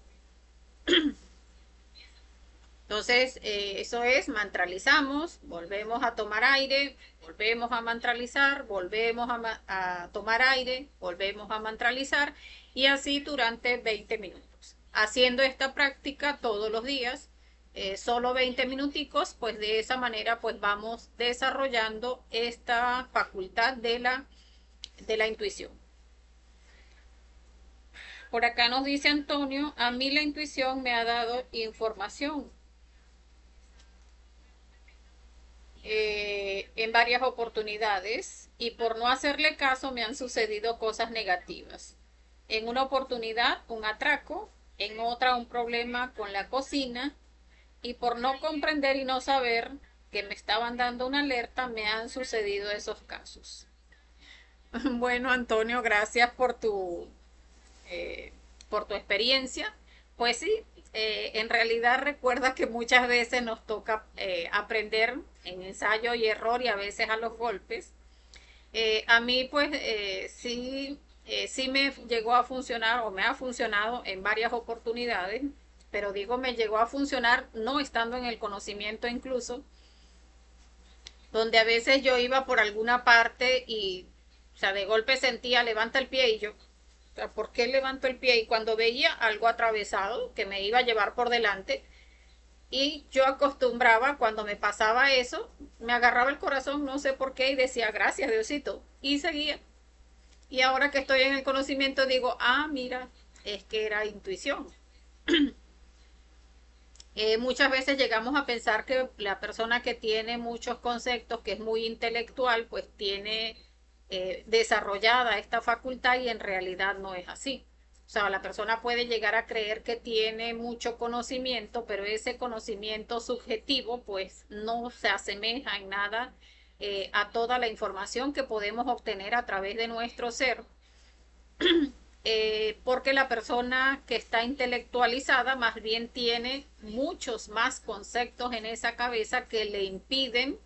Entonces, eso es, mantralizamos, volvemos a tomar aire, volvemos a mantralizar, volvemos a tomar aire, volvemos a mantralizar y así durante 20 minutos. Haciendo esta práctica todos los días, solo 20 minuticos, pues de esa manera pues vamos desarrollando esta facultad de la intuición. Por acá nos dice Antonio, a mí la intuición me ha dado información en varias oportunidades y por no hacerle caso me han sucedido cosas negativas. En una oportunidad un atraco, en otra un problema con la cocina y por no comprender y no saber que me estaban dando una alerta me han sucedido esos casos. Bueno, Antonio, gracias por tu experiencia. Pues sí, en realidad recuerda que muchas veces nos toca aprender en ensayo y error y a veces a los golpes. A mí pues sí me llegó a funcionar o me ha funcionado en varias oportunidades, pero digo me llegó a funcionar no estando en el conocimiento incluso, donde a veces yo iba por alguna parte y, o sea, de golpe sentía levanta el pie y yo, o sea, ¿por qué levanto el pie? Y cuando veía algo atravesado que me iba a llevar por delante, y yo acostumbraba, cuando me pasaba eso, me agarraba el corazón, no sé por qué, y decía, gracias, Diosito, y seguía. Y ahora que estoy en el conocimiento, digo, ah, mira, es que era intuición. Muchas veces llegamos a pensar que la persona que tiene muchos conceptos, que es muy intelectual, pues tiene desarrollada esta facultad y en realidad no es así. O sea, la persona puede llegar a creer que tiene mucho conocimiento, pero ese conocimiento subjetivo pues no se asemeja en nada a toda la información que podemos obtener a través de nuestro ser, porque la persona que está intelectualizada más bien tiene muchos más conceptos en esa cabeza que le impiden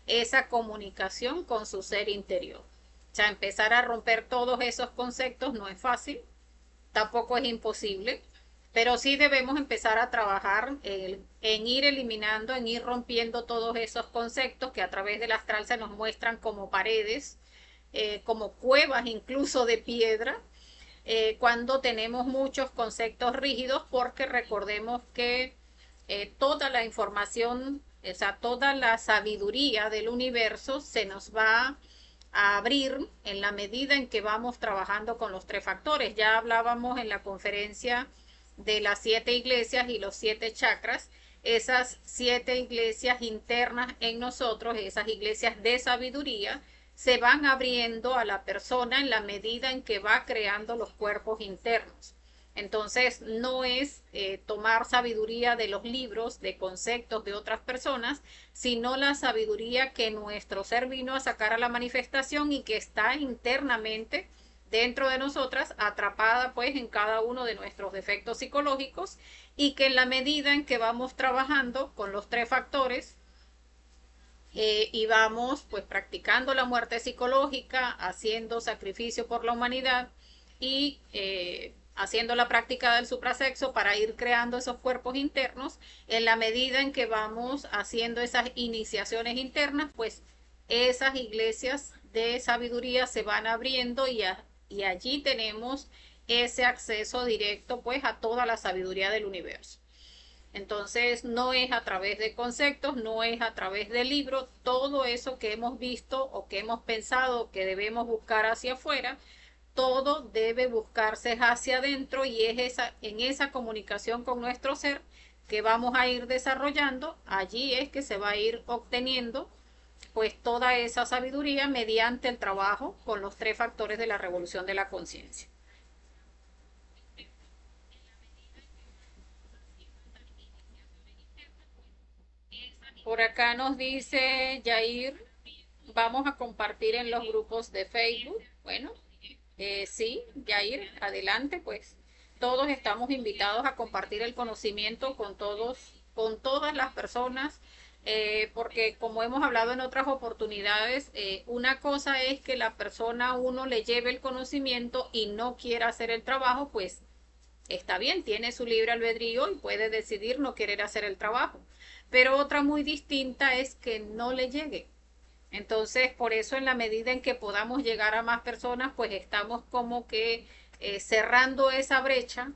esa comunicación con su ser interior. O sea, empezar a romper todos esos conceptos no es fácil, tampoco es imposible, pero sí debemos empezar a trabajar en ir eliminando, en ir rompiendo todos esos conceptos que a través del astral se nos muestran como paredes, como cuevas incluso de piedra, cuando tenemos muchos conceptos rígidos, porque recordemos que toda la información, o sea, toda la sabiduría del universo se nos va a abrir en la medida en que vamos trabajando con los tres factores. Ya hablábamos en la conferencia de las 7 iglesias y los 7 chakras, esas 7 iglesias internas en nosotros, esas iglesias de sabiduría, se van abriendo a la persona en la medida en que va creando los cuerpos internos. Entonces, no es tomar sabiduría de los libros, de conceptos de otras personas, sino la sabiduría que nuestro ser vino a sacar a la manifestación y que está internamente dentro de nosotras, atrapada pues en cada uno de nuestros defectos psicológicos, y que en la medida en que vamos trabajando con los 3 factores, y vamos pues practicando la muerte psicológica, haciendo sacrificio por la humanidad y haciendo la práctica del suprasexo para ir creando esos cuerpos internos, en la medida en que vamos haciendo esas iniciaciones internas, pues esas iglesias de sabiduría se van abriendo y allí tenemos ese acceso directo pues a toda la sabiduría del universo. Entonces, no es a través de conceptos, no es a través de libros, todo eso que hemos visto o que hemos pensado que debemos buscar hacia afuera, todo debe buscarse hacia adentro, y es en esa comunicación con nuestro ser que vamos a ir desarrollando. Allí es que se va a ir obteniendo pues toda esa sabiduría mediante el trabajo con los 3 factores de la revolución de la conciencia. Por acá nos dice Jair, vamos a compartir en los grupos de Facebook. Bueno, sí, Jair, adelante, pues todos estamos invitados a compartir el conocimiento con todos, con todas las personas, porque como hemos hablado en otras oportunidades, una cosa es que la persona a uno le lleve el conocimiento y no quiera hacer el trabajo, pues está bien, tiene su libre albedrío y puede decidir no querer hacer el trabajo. Pero otra muy distinta es que no le llegue. Entonces, por eso en la medida en que podamos llegar a más personas, pues estamos como que cerrando esa brecha,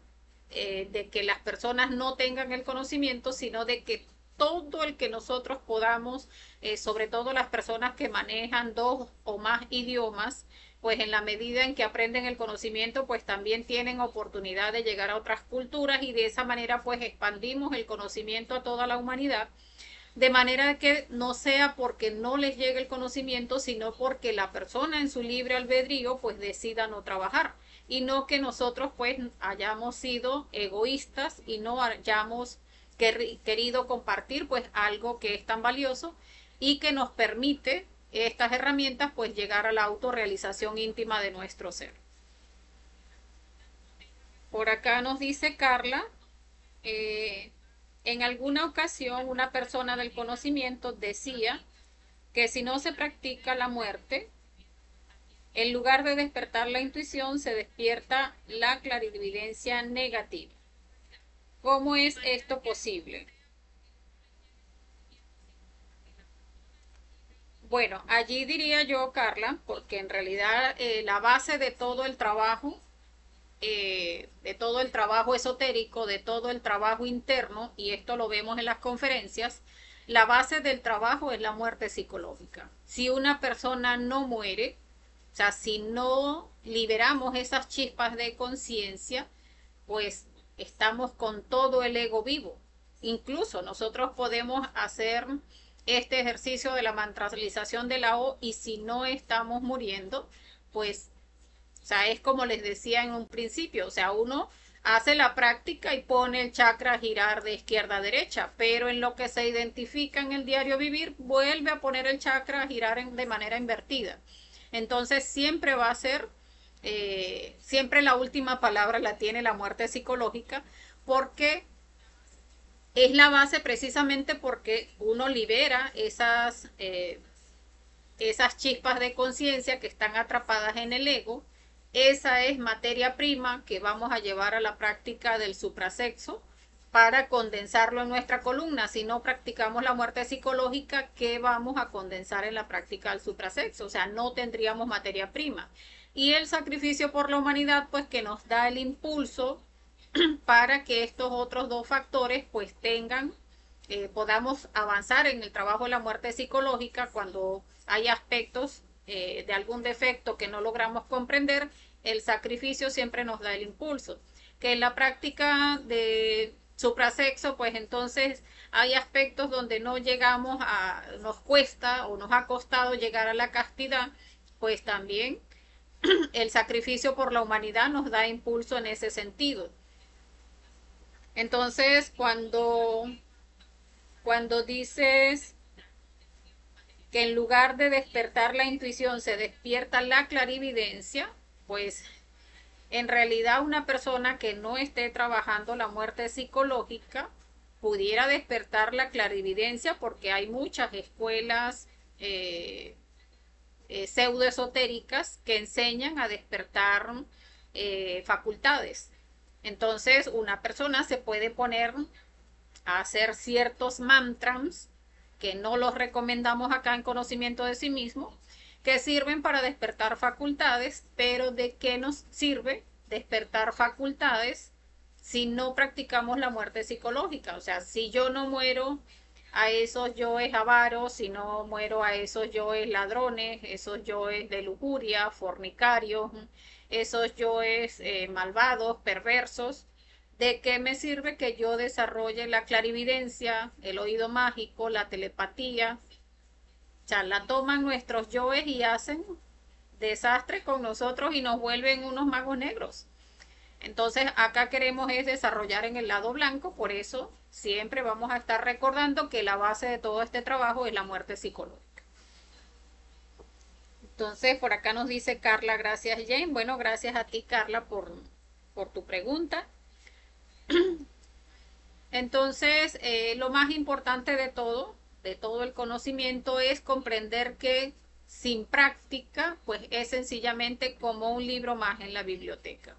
de que las personas no tengan el conocimiento, sino de que todo el que nosotros podamos, sobre todo las personas que manejan 2 o más idiomas, pues en la medida en que aprenden el conocimiento, pues también tienen oportunidad de llegar a otras culturas, y de esa manera pues expandimos el conocimiento a toda la humanidad, de manera que no sea porque no les llegue el conocimiento, sino porque la persona en su libre albedrío pues decida no trabajar, y no que nosotros pues hayamos sido egoístas y no hayamos querido compartir pues algo que es tan valioso y que nos permite estas herramientas pues llegar a la autorrealización íntima de nuestro ser. Por acá nos dice Carla, eh, en alguna ocasión una persona del conocimiento decía que si no se practica la muerte, en lugar de despertar la intuición, se despierta la clarividencia negativa. ¿Cómo es esto posible? Bueno, allí diría yo, Carla, porque en realidad la base de todo el trabajo esotérico, de todo el trabajo interno, y esto lo vemos en las conferencias, la base del trabajo es la muerte psicológica. Si una persona no muere, o sea, si no liberamos esas chispas de conciencia, pues estamos con todo el ego vivo. Incluso nosotros podemos hacer este ejercicio de la mantralización de la O, y si no estamos muriendo, pues, o sea, es como les decía en un principio, o sea, uno hace la práctica y pone el chakra a girar de izquierda a derecha, pero en lo que se identifica en el diario vivir, vuelve a poner el chakra a girar de manera invertida. Entonces siempre va a ser, siempre la última palabra la tiene la muerte psicológica, porque es la base precisamente porque uno libera esas chispas de conciencia que están atrapadas en el ego. Esa es materia prima que vamos a llevar a la práctica del suprasexo para condensarlo en nuestra columna. Si no practicamos la muerte psicológica, ¿qué vamos a condensar en la práctica del suprasexo? O sea, no tendríamos materia prima. Y el sacrificio por la humanidad, pues que nos da el impulso para que estos otros 2 factores pues tengan, podamos avanzar en el trabajo de la muerte psicológica cuando hay aspectos de algún defecto que no logramos comprender. El sacrificio siempre nos da el impulso. que en la práctica de suprasexo, pues entonces hay aspectos donde no llegamos a, nos cuesta o nos ha costado llegar a la castidad, pues también el sacrificio por la humanidad nos da impulso en ese sentido. Entonces, cuando dices que en lugar de despertar la intuición se despierta la clarividencia, pues en realidad una persona que no esté trabajando la muerte psicológica pudiera despertar la clarividencia porque hay muchas escuelas pseudoesotéricas que enseñan a despertar facultades. Entonces una persona se puede poner a hacer ciertos mantras que no los recomendamos acá en conocimiento de sí mismo, que sirven para despertar facultades, pero ¿de qué nos sirve despertar facultades si no practicamos la muerte psicológica? O sea, si yo no muero a esos yoes avaros, si no muero a esos yoes ladrones, esos yoes de lujuria, fornicarios, esos yoes malvados, perversos, ¿de qué me sirve que yo desarrolle la clarividencia, el oído mágico, la telepatía? O sea, la toman nuestros yoes y hacen desastre con nosotros y nos vuelven unos magos negros. Entonces, acá queremos es desarrollar en el lado blanco, por eso siempre vamos a estar recordando que la base de todo este trabajo es la muerte psicológica. Entonces, por acá nos dice Carla, gracias Jane. Bueno, gracias a ti Carla por tu pregunta. Entonces, lo más importante de todo el conocimiento, es comprender que sin práctica, pues es sencillamente como un libro más en la biblioteca.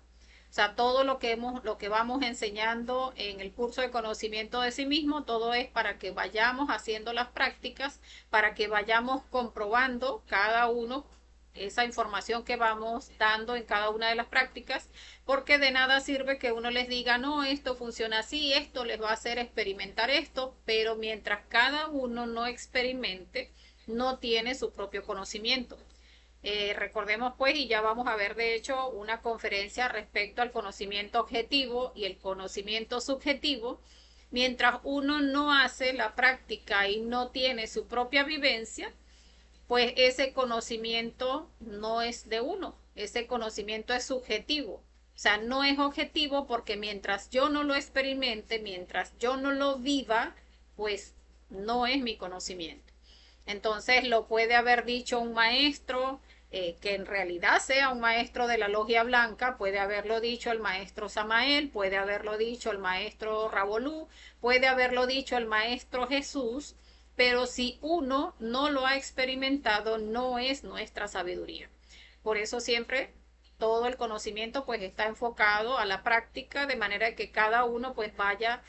O sea, todo lo que vamos enseñando en el curso de conocimiento de sí mismo, todo es para que vayamos haciendo las prácticas, para que vayamos comprobando cada uno esa información que vamos dando en cada una de las prácticas, porque de nada sirve que uno les diga, no, esto funciona así, esto les va a hacer experimentar esto, pero mientras cada uno no experimente, no tiene su propio conocimiento. Recordemos pues, y ya vamos a ver de hecho una conferencia respecto al conocimiento objetivo y el conocimiento subjetivo. Mientras uno no hace la práctica y no tiene su propia vivencia, pues ese conocimiento no es de uno, ese conocimiento es subjetivo. O sea, no es objetivo porque mientras yo no lo experimente, mientras yo no lo viva, pues no es mi conocimiento. Entonces lo puede haber dicho un maestro, que en realidad sea un maestro de la logia blanca, puede haberlo dicho el maestro Samael, puede haberlo dicho el maestro Rabolú, puede haberlo dicho el maestro Jesús, pero si uno no lo ha experimentado, no es nuestra sabiduría. Por eso siempre todo el conocimiento pues está enfocado a la práctica, de manera que cada uno pues vaya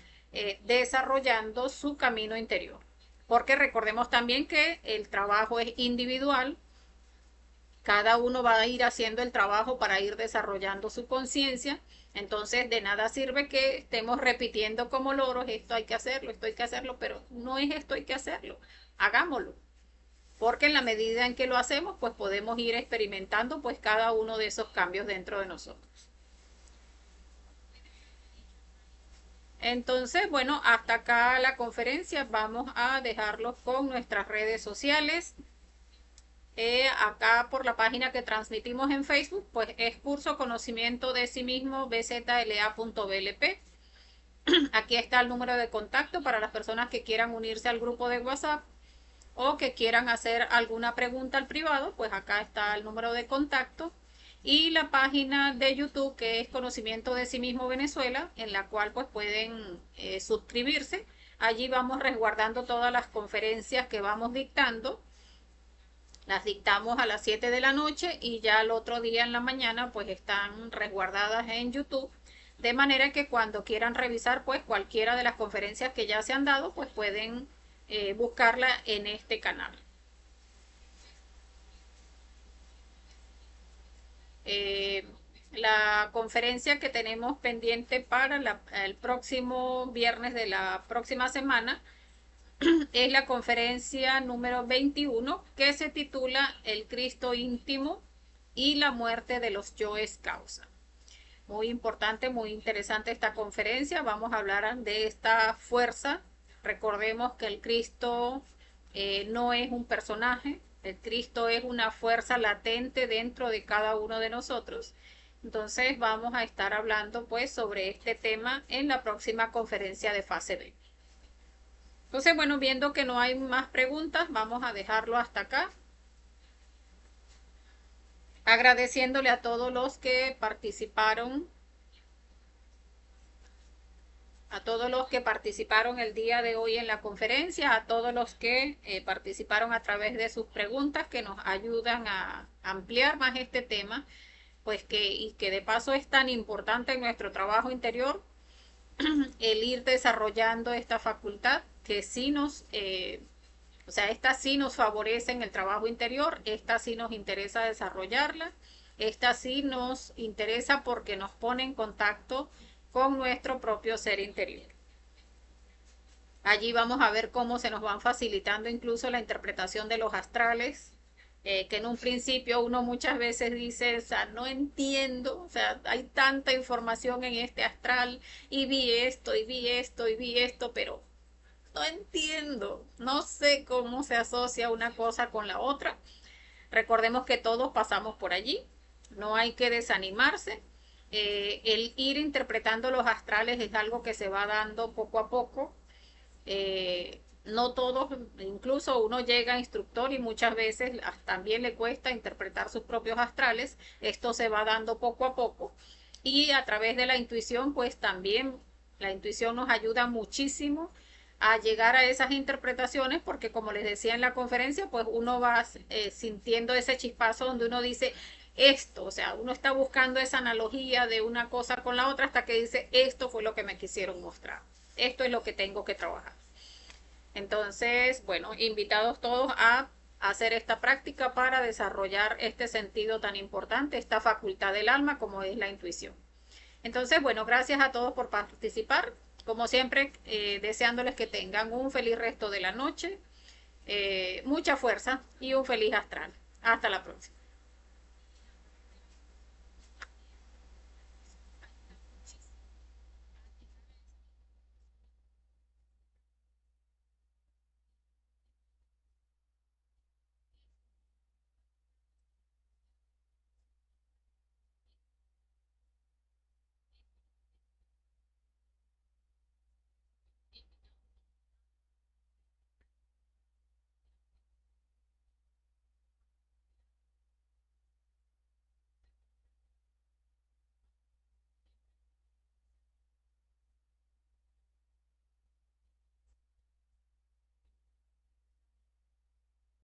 desarrollando su camino interior. Porque recordemos también que el trabajo es individual, cada uno va a ir haciendo el trabajo para ir desarrollando su conciencia. Entonces de nada sirve que estemos repitiendo como loros, esto hay que hacerlo, pero no es esto hay que hacerlo, hagámoslo. Porque en la medida en que lo hacemos, pues podemos ir experimentando pues cada uno de esos cambios dentro de nosotros. Entonces, bueno, hasta acá la conferencia. Vamos a dejarlos con nuestras redes sociales. Acá por la página que transmitimos en Facebook, pues es curso conocimiento de sí mismo bzla.blp. Aquí está el número de contacto para las personas que quieran unirse al grupo de WhatsApp o que quieran hacer alguna pregunta al privado, pues acá está el número de contacto. Y la página de YouTube, que es Conocimiento de sí mismo Venezuela, en la cual pues pueden suscribirse. Allí vamos resguardando todas las conferencias que vamos dictando. Las dictamos a las 7 de la noche y ya el otro día en la mañana pues están resguardadas en YouTube. De manera que cuando quieran revisar pues cualquiera de las conferencias que ya se han dado, pues pueden buscarla en este canal. La conferencia que tenemos pendiente para el próximo viernes de la próxima semana es la conferencia número 21, que se titula El Cristo íntimo y la muerte de los yoes causa. Muy importante, muy interesante esta conferencia. Vamos a hablar de esta fuerza. Recordemos que el Cristo no es un personaje, el Cristo es una fuerza latente dentro de cada uno de nosotros. Entonces vamos a estar hablando pues sobre este tema en la próxima conferencia de fase B. Entonces, bueno, viendo que no hay más preguntas, vamos a dejarlo hasta acá. Agradeciéndole a todos los que participaron el día de hoy en la conferencia, a todos los que participaron a través de sus preguntas que nos ayudan a ampliar más este tema, pues y que de paso es tan importante en nuestro trabajo interior el ir desarrollando esta facultad que sí o sea, esta sí nos favorece en el trabajo interior, esta sí nos interesa desarrollarla, esta sí nos interesa porque nos pone en contacto con nuestro propio ser interior. Allí vamos a ver cómo se nos van facilitando incluso la interpretación de los astrales, que en un principio uno muchas veces dice, o sea, no entiendo, o sea, hay tanta información en este astral y vi esto, y vi esto, y vi esto, pero no entiendo, no sé cómo se asocia una cosa con la otra. Recordemos que todos pasamos por allí, no hay que desanimarse. El ir interpretando los astrales es algo que se va dando poco a poco. No todos, incluso uno llega a instructor y muchas veces también le cuesta interpretar sus propios astrales. Esto se va dando poco a poco. Y a través de la intuición, pues también la intuición nos ayuda muchísimo a llegar a esas interpretaciones, porque como les decía en la conferencia, pues uno va sintiendo ese chispazo donde uno dice esto, o sea, uno está buscando esa analogía de una cosa con la otra hasta que dice esto fue lo que me quisieron mostrar, esto es lo que tengo que trabajar. Entonces, bueno, invitados todos a hacer esta práctica para desarrollar este sentido tan importante, esta facultad del alma como es la intuición. Entonces, bueno, gracias a todos por participar. Como siempre, deseándoles que tengan un feliz resto de la noche, mucha fuerza y un feliz astral. Hasta la próxima.